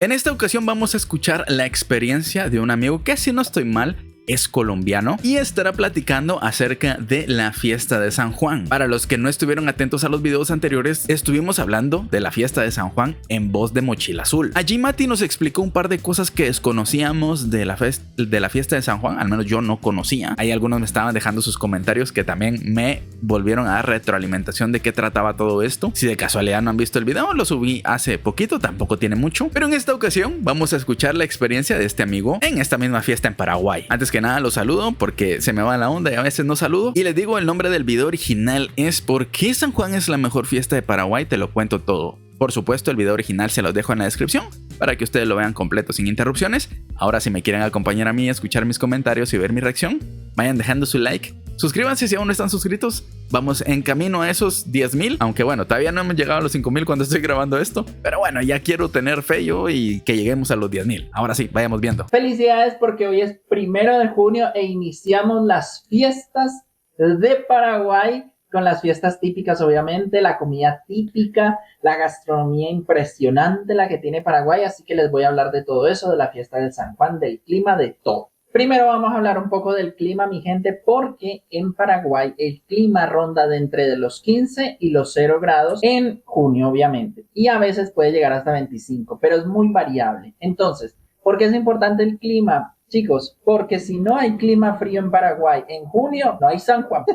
En esta ocasión vamos a escuchar la experiencia de un amigo que, si no estoy mal, es colombiano y estará platicando acerca de la fiesta de San Juan. Para los que no estuvieron atentos a los videos anteriores, estuvimos hablando de la fiesta de San Juan en voz de Mochila Azul. Allí Mati nos explicó un par de cosas que desconocíamos de la fiesta de San Juan, al menos yo no conocía. Ahí algunos me estaban dejando sus comentarios que también me volvieron a dar retroalimentación de qué trataba todo esto. Si de casualidad no han visto el video, lo subí hace poquito, tampoco tiene mucho, pero en esta ocasión vamos a escuchar la experiencia de este amigo en esta misma fiesta en Paraguay. Antes que nada los saludo porque se me va la onda y a veces no saludo, y les digo el nombre del video original es ¿Por qué San Juan es la mejor fiesta de Paraguay? Te lo cuento todo. Por supuesto, el video original se los dejo en la descripción para que ustedes lo vean completo sin interrupciones. Ahora, si me quieren acompañar a mí, escuchar mis comentarios y ver mi reacción, vayan dejando su like. Suscríbanse si aún no están suscritos. Vamos en camino a esos 10,000. Aunque bueno, todavía no hemos llegado a los 5,000 cuando estoy grabando esto. Pero bueno, ya quiero tener fe yo y que lleguemos a los 10,000. Ahora sí, vayamos viendo. Felicidades porque hoy es 1 de junio e iniciamos las fiestas de Paraguay. Con las fiestas típicas, obviamente, la comida típica, la gastronomía impresionante, la que tiene Paraguay. Así que les voy a hablar de todo eso, de la fiesta del San Juan, del clima, de todo. Primero vamos a hablar un poco del clima, mi gente, porque en Paraguay el clima ronda de entre los 15 y los 0 grados en junio, obviamente. Y a veces puede llegar hasta 25, pero es muy variable. Entonces, ¿por qué es importante el clima? Chicos, porque si no hay clima frío en Paraguay en junio, no hay San Juan.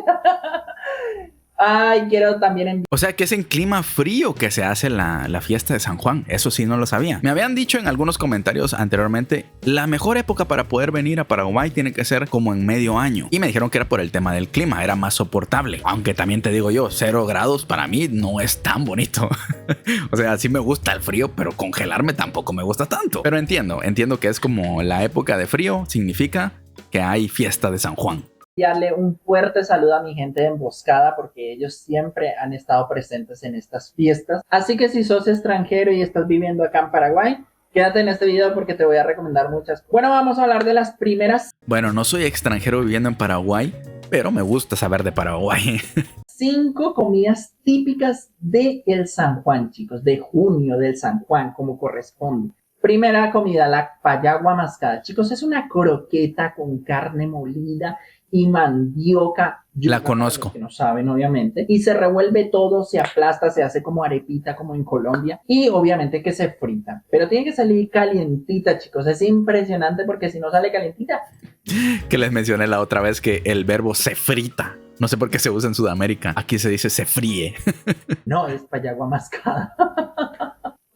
Ay, quiero también O sea que es en clima frío que se hace la fiesta de San Juan. Eso sí no lo sabía. Me habían dicho en algunos comentarios anteriormente, la mejor época para poder venir a Paraguay tiene que ser como en medio año. Y me dijeron que era por el tema del clima, era más soportable. Aunque también te digo yo, 0 grados para mí no es tan bonito. O sea, sí me gusta el frío, pero congelarme tampoco me gusta tanto. Pero entiendo que es como la época de frío, significa que hay fiesta de San Juan. Darle un fuerte saludo a mi gente de Emboscada porque ellos siempre han estado presentes en estas fiestas. Así que si sos extranjero y estás viviendo acá en Paraguay, quédate en este video porque te voy a recomendar muchas. Bueno, vamos a hablar de las primeras. Bueno, no soy extranjero viviendo en Paraguay, pero me gusta saber de Paraguay. 5 comidas típicas de el San Juan, chicos, de junio del San Juan, como corresponde. Primera comida, la payagua mascada. Chicos, es una croqueta con carne molida y mandioca. La conozco. Que no saben, obviamente. Y se revuelve todo, se aplasta, se hace como arepita, como en Colombia. Y obviamente que se frita. Pero tiene que salir calientita, chicos. Es impresionante porque si no sale calientita. Que les mencioné la otra vez que el verbo se frita. No sé por qué se usa en Sudamérica. Aquí se dice se fríe. No, es payagua mascada.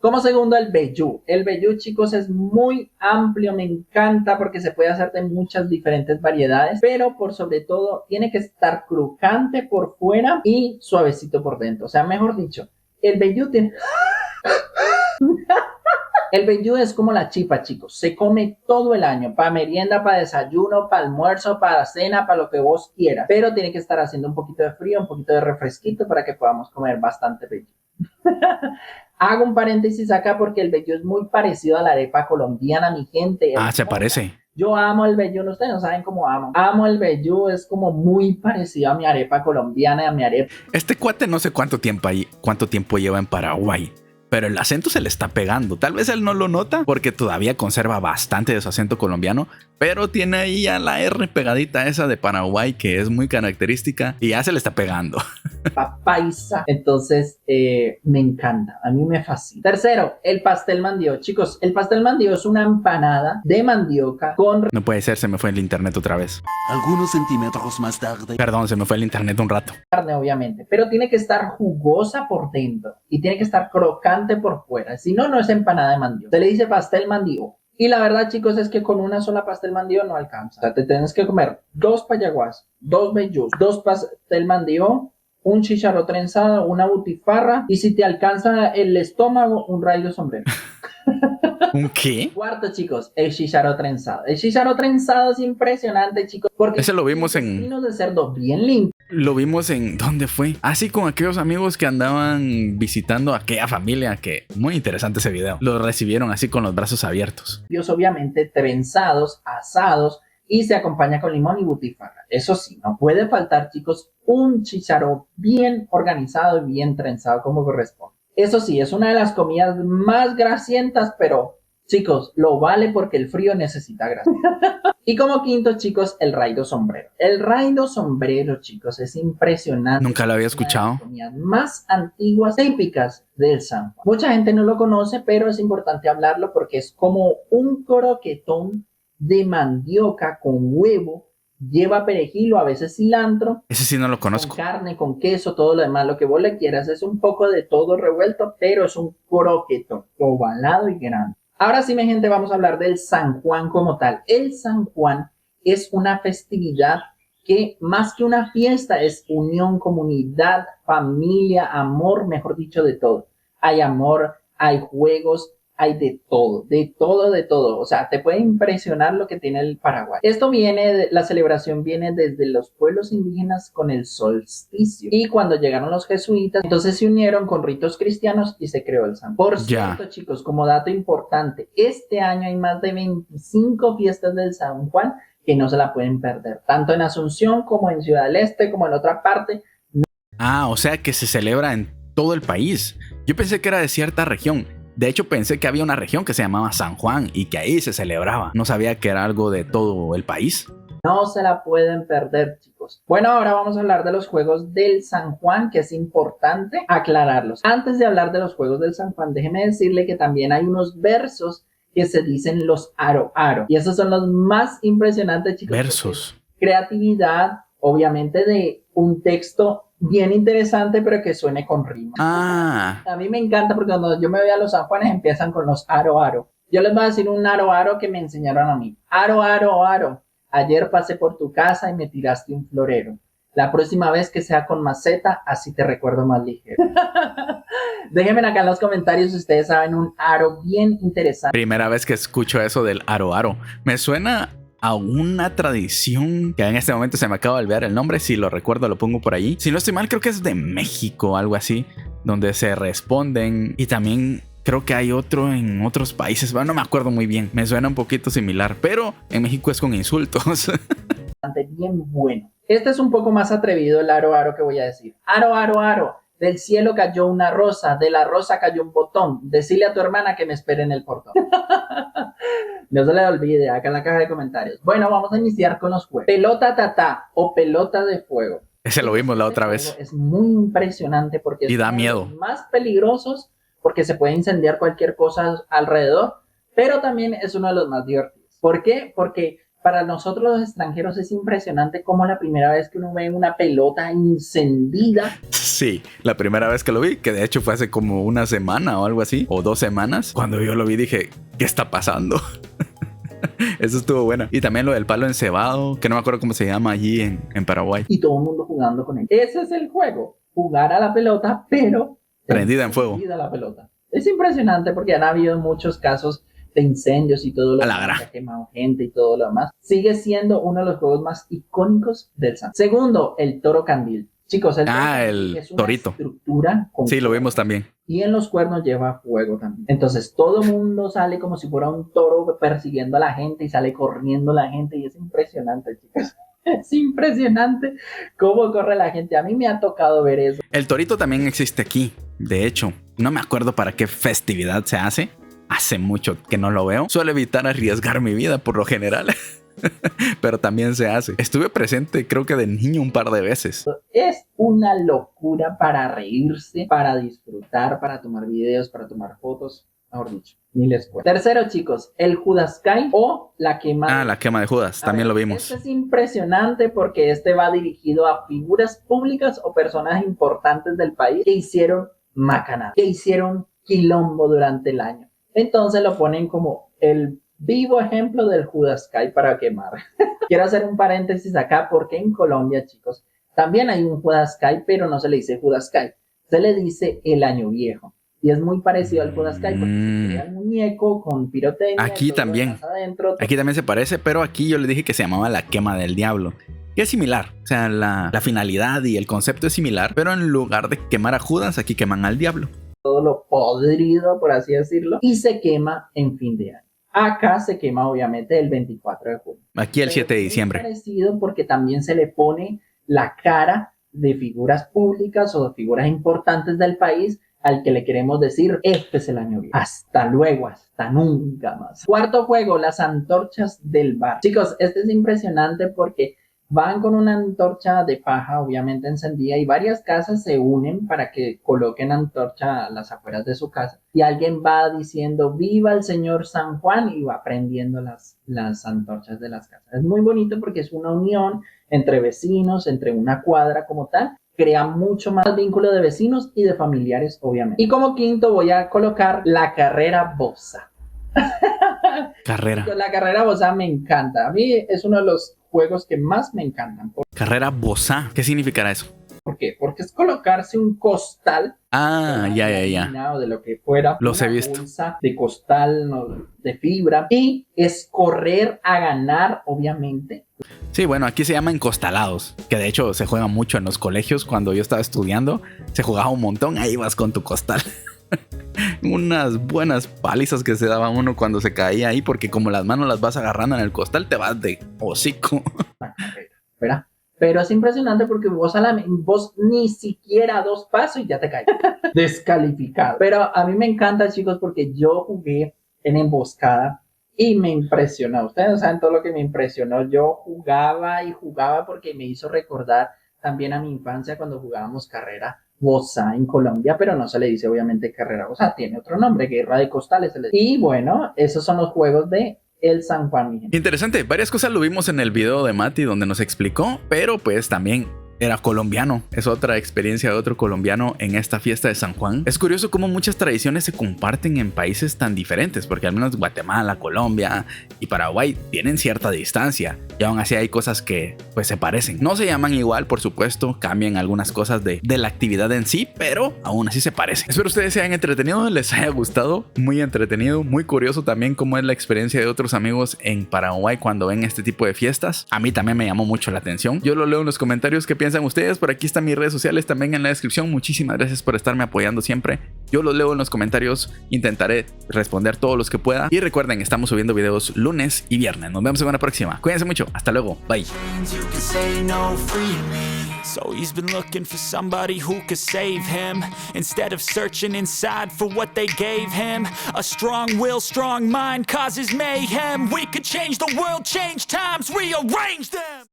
Como segundo, el vellú. El vellú, chicos, es muy amplio, me encanta porque se puede hacer de muchas diferentes variedades, pero por sobre todo tiene que estar crocante por fuera y suavecito por dentro. O sea, mejor dicho, el vellú tiene... El vellú es como la chipa, chicos. Se come todo el año, para merienda, para desayuno, para almuerzo, para cena, para lo que vos quieras. Pero tiene que estar haciendo un poquito de frío, un poquito de refresquito para que podamos comer bastante vellú. Hago un paréntesis acá porque el vellú es muy parecido a la arepa colombiana, mi gente. Ah, se parece. Yo amo el vellú, ustedes no saben cómo amo. Amo el vellú, es como muy parecido a mi arepa colombiana, a mi arepa. Este cuate no sé cuánto tiempo lleva en Paraguay, pero el acento se le está pegando. Tal vez él no lo nota porque todavía conserva bastante de su acento colombiano, pero tiene ahí ya la R pegadita esa de Paraguay que es muy característica y ya se le está pegando. Paisa. Entonces, me encanta. A mí me fascina. Tercero, el pastel mandío. Chicos, el pastel mandío es una empanada de mandioca con... No puede ser, se me fue el internet otra vez. Algunos centímetros más tarde. Perdón, se me fue el internet un rato. Carne, obviamente, pero tiene que estar jugosa por dentro y tiene que estar crocante por fuera. Si no, no es empanada de mandío. Se le dice pastel mandío. Y la verdad, chicos, es que con una sola pastel mandío no alcanza. O sea, te tienes que comer 2 payaguas, 2 vellús, 2 pastel mandío, un chícharo trenzado, una butifarra y si te alcanza el estómago, un rayo sombrero. ¿Un qué? Cuarto, chicos, el chícharo trenzado. El chícharo trenzado es impresionante, chicos, porque ese lo vimos en... intestinos de cerdo bien limpios. Lo vimos en... ¿Dónde fue? Así con aquellos amigos que andaban visitando a aquella familia que... Muy interesante ese video. Lo recibieron así con los brazos abiertos. Obviamente trenzados, asados y se acompaña con limón y butifarra. Eso sí, no puede faltar, chicos, un chícharo bien organizado y bien trenzado como corresponde. Eso sí, es una de las comidas más grasientas, pero Chicos, lo vale porque el frío necesita grasa. Y como quinto, chicos, el raido sombrero. El raido sombrero, chicos, es impresionante. Nunca lo había Es una de escuchado. las comidas más antiguas, típicas del San Juan. Mucha gente no lo conoce, pero es importante hablarlo porque es como un croquetón de mandioca con huevo. Lleva perejil o a veces cilantro. Ese sí no lo conozco. Con carne, con queso, todo lo demás, lo que vos le quieras. Es un poco de todo revuelto, pero es un croquetón ovalado y grande. Ahora sí, mi gente, vamos a hablar del San Juan como tal. El San Juan es una festividad que más que una fiesta es unión, comunidad, familia, amor, mejor dicho, de todo. Hay amor, hay juegos, hay de todo, de todo, de todo. O sea, te puede impresionar lo que tiene el Paraguay. La celebración viene desde los pueblos indígenas con el solsticio. Y cuando llegaron los jesuitas, entonces se unieron con ritos cristianos y se creó el San Juan. Por cierto, chicos, como dato importante, este año hay más de 25 fiestas del San Juan que no se la pueden perder. Tanto en Asunción como en Ciudad del Este, como en otra parte. Ah, o sea que se celebra en todo el país. Yo pensé que era de cierta región. De hecho, pensé que había una región que se llamaba San Juan y que ahí se celebraba. No sabía que era algo de todo el país. No se la pueden perder, chicos. Bueno, ahora vamos a hablar de los juegos del San Juan, que es importante aclararlos. Antes de hablar de los juegos del San Juan, déjeme decirle que también hay unos versos que se dicen los aro aro. Y esos son los más impresionantes, chicos. Versos. Creatividad, obviamente, de un texto bien interesante, pero que suene con rima. Ah. A mí me encanta porque cuando yo me voy a los San Juanes empiezan con los aro aro. Yo les voy a decir un aro aro que me enseñaron a mí. Aro aro aro. Ayer pasé por tu casa y me tiraste un florero. La próxima vez que sea con maceta, así te recuerdo más ligero. Déjenme acá en los comentarios si ustedes saben un aro bien interesante. Primera vez que escucho eso del aro aro. Me suena a una tradición que en este momento se me acaba de olvidar el nombre. Si lo recuerdo lo pongo por ahí. Si no estoy mal, creo que es de México, algo así, donde se responden. Y también creo que hay otro en otros países. Bueno, no me acuerdo muy bien. Me suena un poquito similar, pero en México es con insultos. Bien bueno. Este es un poco más atrevido, el aro aro que voy a decir. Aro aro aro. Del cielo cayó una rosa, de la rosa cayó un botón. Decile a tu hermana que me espere en el portón. No se le olvide, acá en la caja de comentarios. Bueno, vamos a iniciar con los juegos. Pelota tatá o pelota de fuego. Ese lo vimos la otra vez. Es muy impresionante porque y es da uno miedo. de los más peligrosos porque se puede incendiar cualquier cosa alrededor, pero también es uno de los más divertidos. ¿Por qué? Porque para nosotros los extranjeros es impresionante cómo la primera vez que uno ve una pelota encendida. Sí, la primera vez que lo vi, que de hecho fue hace como una semana o algo así, o 2 semanas. Cuando yo lo vi dije, ¿qué está pasando? Eso estuvo bueno. Y también lo del palo encebado, que no me acuerdo cómo se llama allí en Paraguay. Y todo el mundo jugando con él. Ese es el juego, jugar a la pelota, pero prendida en fuego. La pelota. Es impresionante porque han habido muchos casos de incendios y todo lo demás, que ha quemado gente y todo lo demás. Sigue siendo uno de los juegos más icónicos del San. Segundo, el toro candil. Chicos, el es una torito. Estructura con sí, lo vimos también. Y en los cuernos lleva fuego también. Entonces todo el mundo sale como si fuera un toro persiguiendo a la gente y sale corriendo la gente y es impresionante, chicos. Es impresionante cómo corre la gente. A mí me ha tocado ver eso. El torito también existe aquí. De hecho, no me acuerdo para qué festividad se hace. Hace mucho que no lo veo. Suelo evitar arriesgar mi vida por lo general. Pero también se hace. Estuve presente creo que de niño un par de veces. Es una locura para reírse, para disfrutar, para tomar videos, para tomar fotos. Mejor dicho, ni les cuento. Tercero, chicos, el Judascay o la quema. La quema de Judas, también lo vimos. Este es impresionante porque este va dirigido a figuras públicas o personas importantes del país que hicieron macanada, que hicieron quilombo durante el año. Entonces lo ponen como el vivo ejemplo del Judascay para quemar. Quiero hacer un paréntesis acá porque en Colombia, chicos, también hay un Judascay, pero no se le dice Judascay, se le dice el año viejo. Y es muy parecido al Judascay porque se crea un muñeco con pirotecnia. Aquí también. Adentro. Aquí también se parece, pero aquí yo le dije que se llamaba la quema del diablo. Que es similar. O sea, la finalidad y el concepto es similar, pero en lugar de quemar a Judas, aquí queman al diablo. Todo lo podrido, por así decirlo, y se quema en fin de año. Acá se quema obviamente el 24 de junio. Aquí el 7 de diciembre. Es parecido porque también se le pone la cara de figuras públicas o de figuras importantes del país al que le queremos decir, este es el año viejo. Hasta luego, hasta nunca más. Cuarto juego, las antorchas del bar. Chicos, este es impresionante porque van con una antorcha de paja, obviamente encendida, y varias casas se unen para que coloquen antorcha a las afueras de su casa. Y alguien va diciendo, viva el señor San Juan, y va prendiendo las antorchas de las casas. Es muy bonito porque es una unión entre vecinos, entre una cuadra como tal. Crea mucho más vínculo de vecinos y de familiares, obviamente. Y como quinto voy a colocar la carrera bosa. Carrera. La carrera bosa me encanta. A mí es uno de los juegos que más me encantan. Carrera bosa. ¿Qué significará eso? ¿Por qué? Porque es colocarse un costal. Ah, ya. De lo que fuera. Los he visto. Bolsa de costal, ¿no? De fibra. Y es correr a ganar, obviamente. Sí, bueno, aquí se llama encostalados, que de hecho se juega mucho en los colegios. Cuando yo estaba estudiando, se jugaba un montón. Ahí vas con tu costal. Unas buenas palizas que se daba uno cuando se caía ahí, porque como las manos las vas agarrando en el costal, te vas de hocico. ¿Verdad? Pero es impresionante porque vos ni siquiera 2 pasos y ya te caes. Descalificado. Pero a mí me encanta, chicos, porque yo jugué en emboscada y me impresionó. Ustedes no saben todo lo que me impresionó. Yo jugaba y jugaba porque me hizo recordar también a mi infancia cuando jugábamos carrera bosa en Colombia, pero no se le dice obviamente carrera bosa, tiene otro nombre, guerra de costales. Y bueno, esos son los juegos de el San Juan, mi gente. Interesante, varias cosas lo vimos en el video de Mati donde nos explicó, pero pues también era colombiano. Es otra experiencia de otro colombiano en esta fiesta de San Juan. Es curioso cómo muchas tradiciones se comparten en países tan diferentes, porque al menos Guatemala, Colombia y Paraguay tienen cierta distancia y aún así hay cosas que pues se parecen. No se llaman igual, por supuesto, cambian algunas cosas de la actividad en sí, pero aún así se parecen. Espero ustedes se hayan entretenido, les haya gustado, muy entretenido, muy curioso también cómo es la experiencia de otros amigos en Paraguay cuando ven este tipo de fiestas. A mí también me llamó mucho la atención. Yo lo leo en los comentarios qué piensan ustedes. Por aquí están mis redes sociales también en la descripción. Muchísimas gracias por estarme apoyando siempre. Yo los leo en los comentarios, intentaré responder todos los que pueda. Y recuerden, estamos subiendo videos lunes y viernes. Nos vemos en una próxima. Cuídense mucho. Hasta luego. Bye. So he's been looking for somebody who could save him, instead of searching inside for what they gave him. A strong will, strong mind causes mayhem. We could change the world, change times, rearrange them.